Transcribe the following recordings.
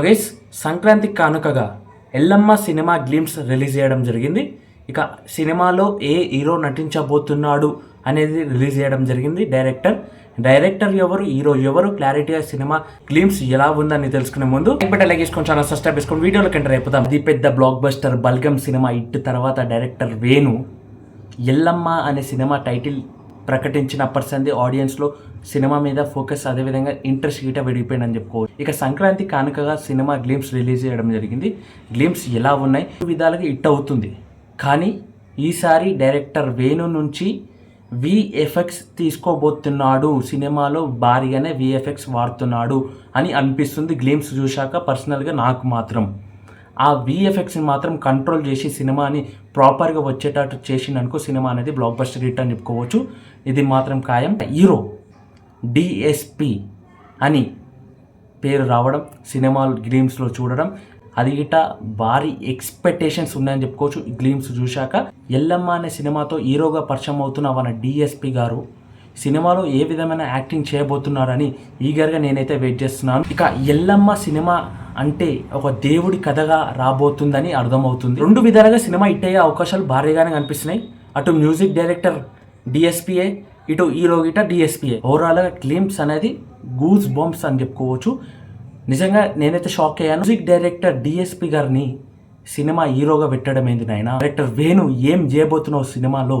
Guys, Sankranti కానుకగా Yellamma cinema glimpse release చేయడం జరిగింది. ఇక సినిమాలో ఏ హీరో నటించబోతున్నాడు అనేది రిలీజ్ చేయడం జరిగింది. డైరెక్టర్ ఎవరు, హీరో ఎవరు, క్లారిటీగా సినిమా గ్లిమ్స్ ఎలా ఉందని తెలుసుకునే ముందు లైక్ చేసుకొని ఛానల్ సబ్స్క్రైబ్ చేసుకొని వీడియోలోకి ఎంటర్ అయిపోతాం. అది పెద్ద block buster Balagam cinema hit తర్వాత డైరెక్టర్ వేణు ఎల్లమ్మ అనే సినిమా టైటిల్ ప్రకటించినప్పటి సంది ఆడియన్స్లో సినిమా మీద ఫోకస్ అదేవిధంగా ఇంట్రెస్ట్ గిట విడిపోయిందని చెప్పుకోవచ్చు. ఇక సంక్రాంతి కానుకగా సినిమా గ్లిమ్స్ రిలీజ్ చేయడం జరిగింది. గ్లిమ్స్ ఎలా ఉన్నాయి, విధాలుగా హిట్ అవుతుంది. కానీ ఈసారి డైరెక్టర్ వేణు నుంచి విఎఫ్ఎక్స్ తీసుకోబోతున్నాడు, సినిమాలో భారీగానే విఎఫ్ఎక్స్ వాడుతున్నాడు అని అనిపిస్తుంది గ్లిమ్స్ చూశాక. పర్సనల్గా నాకు మాత్రం ఆ విఎఫ్ఎక్స్ని మాత్రం కంట్రోల్ చేసి సినిమాని ప్రాపర్గా వచ్చేటట్టు చేసిందనుకో సినిమా అనేది బ్లాక్ బస్టర్ హిట్ అని చెప్పుకోవచ్చు. ఇది మాత్రం ఖాయం. హీరో డిఎస్పి అని పేరు రావడం, సినిమాలు గ్లిమ్స్లో చూడడం, అది గిట భారీ ఎక్స్పెక్టేషన్స్ ఉన్నాయని చెప్పుకోవచ్చు. గ్లిమ్స్ చూశాక ఎల్లమ్మ అనే సినిమాతో హీరోగా పరిచయం అవుతున్న మన డిఎస్పి గారు సినిమాలో ఏ విధమైన యాక్టింగ్ చేయబోతున్నారని ఈగర్గా నేనైతే వెయిట్ చేస్తున్నాను. ఇక ఎల్లమ్మ సినిమా అంటే ఒక దేవుడి కథగా రాబోతుందని అర్థమవుతుంది. రెండు విధాలుగా సినిమా హిట్ అయ్యే అవకాశాలు భారీగానే కనిపిస్తున్నాయి. అటు మ్యూజిక్ డైరెక్టర్ డిఎస్పిఏ, ఇటు హీరో గిట డిఎస్పిఏ. ఓవరాల్గా గ్లిమ్స్ అనేది గూస్ బాంబ్స్ అని చెప్పుకోవచ్చు. నిజంగా నేనైతే షాక్ అయ్యాను. మ్యూజిక్ డైరెక్టర్ డిఎస్పి గారిని సినిమా హీరోగా పెట్టడం ఏంది నాయన, డైరెక్టర్ వేణు ఏం చేయబోతున్నావు సినిమాలో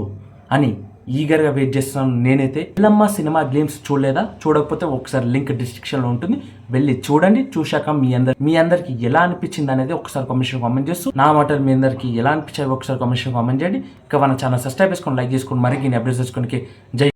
అని ఈగర్గా వెయిట్ చేస్తున్నాను నేనైతే. ఎల్లమ్మ సినిమా గ్లిమ్స్ చూడలేదా? చూడకపోతే ఒకసారి లింక్ డిస్క్రిప్షన్లో ఉంటుంది, వెళ్ళి చూడండి. చూశాక మీ అందరికి ఎలా అనిపించింది అనేది ఒకసారి కామెంట్ చేస్తూ, నా మాటలు మీ అందరికి ఎలా అనిపించాయి ఒకసారి కామెంట్ చేయండి. ఇక మన ఛానల్ సబ్స్క్రైబ్ చేసుకొని లైక్ చేసుకొని మరిన్ని అప్డేట్స్ చేసుకోనికి జై